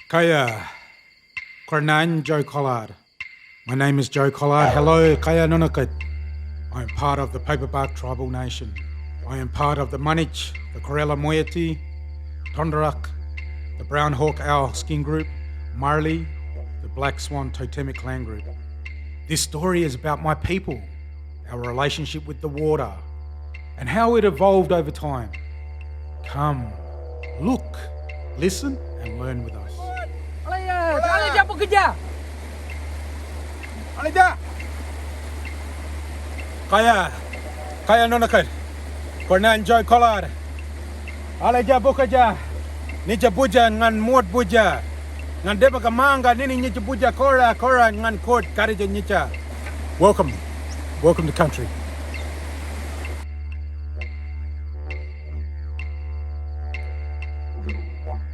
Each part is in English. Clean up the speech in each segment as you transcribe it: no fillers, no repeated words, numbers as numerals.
Kaya, Kornan Joe Collard. My name is Joe Collard. Hello, Kaya Nunakit. I am part of the Paperbark Tribal Nation. I am part of the Manich, the Corella Moiety, Tondarak, the Brown Hawk Owl Skin Group, Marley, the Black Swan Totemic Clan Group. This story is about my people, our relationship with the water, and how it evolved over time. Come, look, listen, and learn with us. Alija bekerja. Alija. Kaya Nunakit. Kornan Joy Collard. Alija bekerja. Nija buja ngan muat buja. Ngan deba kamanga nini nija buja kora ngan kot karija nija. Welcome to country.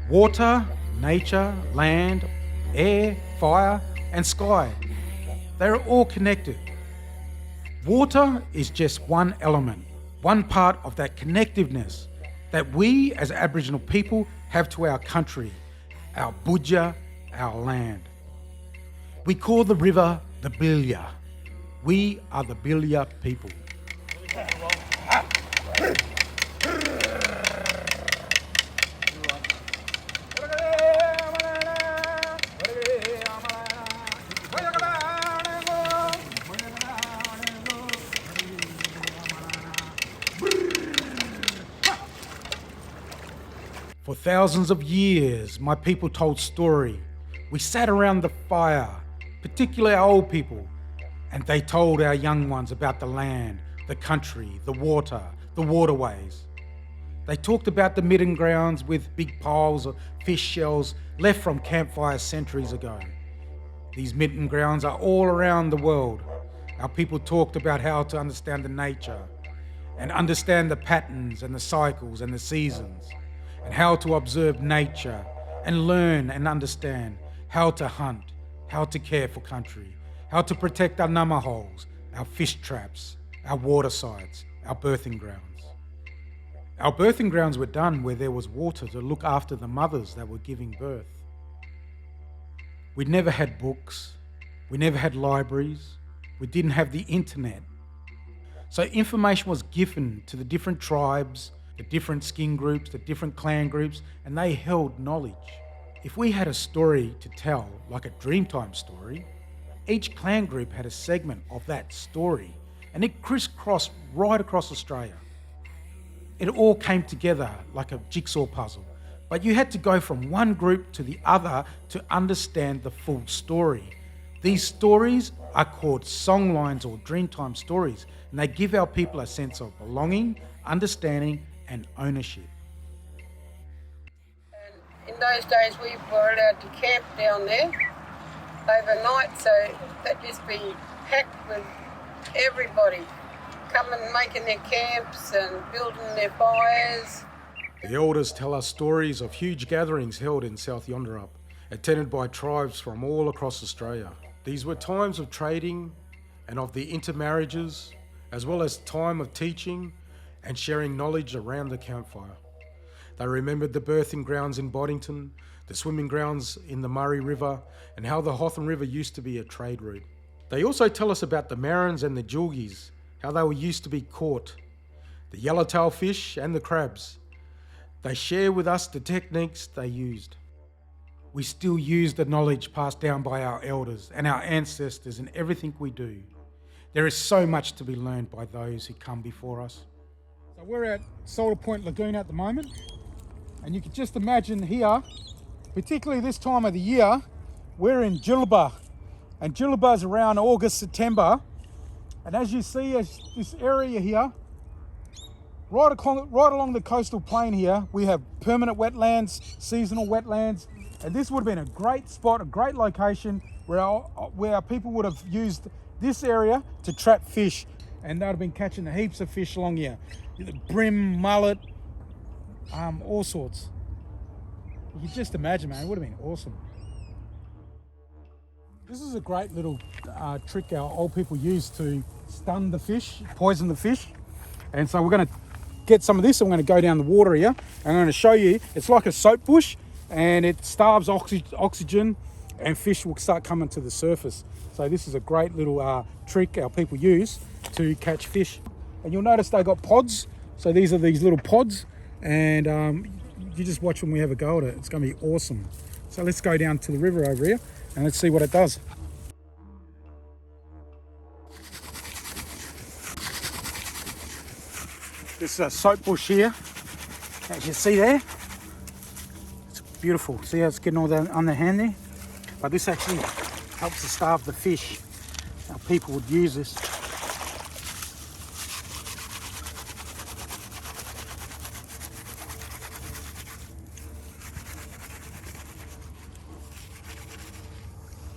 Water, nature, land, air, fire, and sky. They're all connected. Water is just one element, one part of that connectiveness that we as Aboriginal people have to our country, our budja, our land. We call the river the Bilya. We are the Bilya people. For thousands of years, my people told story. We sat around the fire, particularly our old people, and they told our young ones about the land, the country, the water, the waterways. They talked about the midden grounds with big piles of fish shells left from campfires centuries ago. These midden grounds are all around the world. Our people talked about how to understand the nature and understand the patterns and the cycles and the seasons, and how to observe nature and learn and understand how to hunt, how to care for country, how to protect our nama holes, our fish traps, our water sites, our birthing grounds. Our birthing grounds were done where there was water to look after the mothers that were giving birth. We never had books, we never had libraries, we didn't have the internet. So information was given to the different tribes, the different skin groups, the different clan groups, and they held knowledge. If we had a story to tell, like a Dreamtime story, each clan group had a segment of that story, and it crisscrossed right across Australia. It all came together like a jigsaw puzzle, but you had to go from one group to the other to understand the full story. These stories are called songlines or Dreamtime stories, and they give our people a sense of belonging, understanding, and ownership. And in those days we were allowed to camp down there overnight, so that'd just be packed with everybody coming, making their camps and building their fires. The elders tell us stories of huge gatherings held in South Yonderup, attended by tribes from all across Australia. These were times of trading and of the intermarriages, as well as time of teaching and sharing knowledge around the campfire. They remembered the birthing grounds in Boddington, the swimming grounds in the Murray River, and how the Hotham River used to be a trade route. They also tell us about the marrons and the Djildjids, how they were used to be caught, the yellowtail fish and the crabs. They share with us the techniques they used. We still use the knowledge passed down by our elders and our ancestors in everything we do. There is so much to be learned by those who come before us. So we're at Salter Point Lagoon at the moment, and you can just imagine here, particularly this time of the year, we're in Djildjid, and Djildjid is around August, September, and as you see this area here, right along the coastal plain here, we have permanent wetlands, seasonal wetlands, and this would have been a great spot, a great location where our people would have used this area to trap fish, and they'd have been catching heaps of fish along here. Brim, mullet, all sorts. You can just imagine, man, it would have been awesome. This is a great little trick our old people used to stun the fish, poison the fish. And so we're going to get some of this, and we're going to go down the water here, and I'm going to show you, it's like a soap bush, and it starves oxygen, and fish will start coming to the surface. So this is a great little trick our people use to catch fish. And you'll notice they got pods. So these are these little pods, and you just watch when we have a go at it. It's going to be awesome. So let's go down to the river over here and let's see what it does. This is a soap bush here, as you see there. It's beautiful. See how it's getting all that on the hand there? But this actually helps to starve the fish. Our people would use this.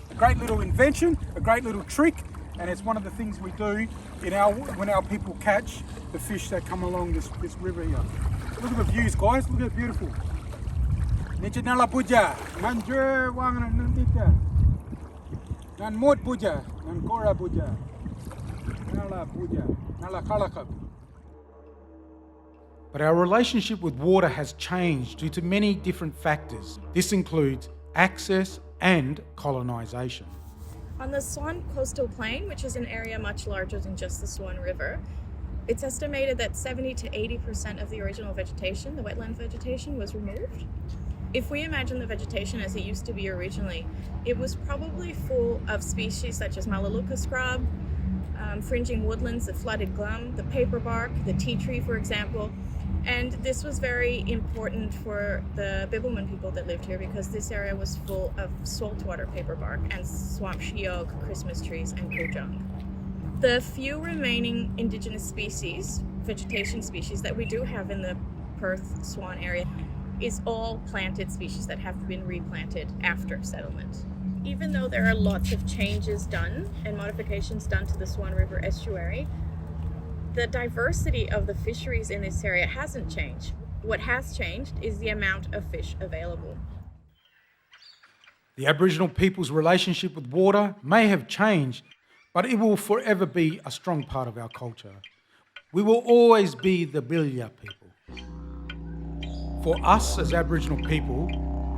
A great little invention, a great little trick, and it's one of the things we do when our people catch the fish that come along this river here. Look at the views, guys. Look how beautiful. Nala puja, manjur wang nandita, nan mod puja, nan kora puja, nala puja, nala kalakab. But our relationship with water has changed due to many different factors. This includes access and colonisation. On the Swan Coastal Plain, which is an area much larger than just the Swan River, it's estimated that 70 to 80% of the original vegetation, the wetland vegetation, was removed. If we imagine the vegetation as it used to be originally, it was probably full of species such as Melaleuca scrub, fringing woodlands, the flooded glum, the paperbark, the tea tree, for example. And this was very important for the Bibbulmun people that lived here because this area was full of saltwater paperbark and swamp sheoak, Christmas trees, and kojung. The few remaining indigenous species, vegetation species, that we do have in the Perth Swan area is all planted species that have been replanted after settlement. Even though there are lots of changes done and modifications done to the Swan River estuary, the diversity of the fisheries in this area hasn't changed. What has changed is the amount of fish available. The Aboriginal people's relationship with water may have changed, but it will forever be a strong part of our culture. We will always be the Djildjid people. For us as Aboriginal people,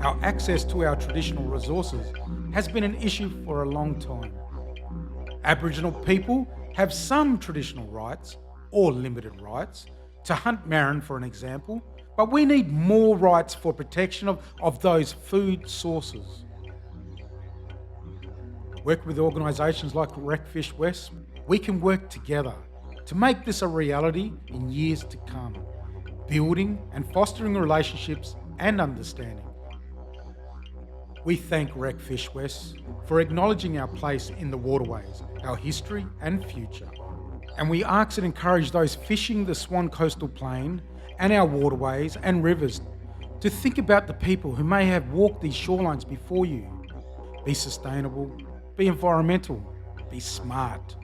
our access to our traditional resources has been an issue for a long time. Aboriginal people have some traditional rights, or limited rights, to hunt marron, for an example, but we need more rights for protection of those food sources. Work with organisations like Wreckfish West, we can work together to make this a reality in years to come, building and fostering relationships and understanding. We thank Wreckfish West for acknowledging our place in the waterways, our history and future. And we ask and encourage those fishing the Swan Coastal Plain and our waterways and rivers to think about the people who may have walked these shorelines before you. Be sustainable, be environmental, be smart.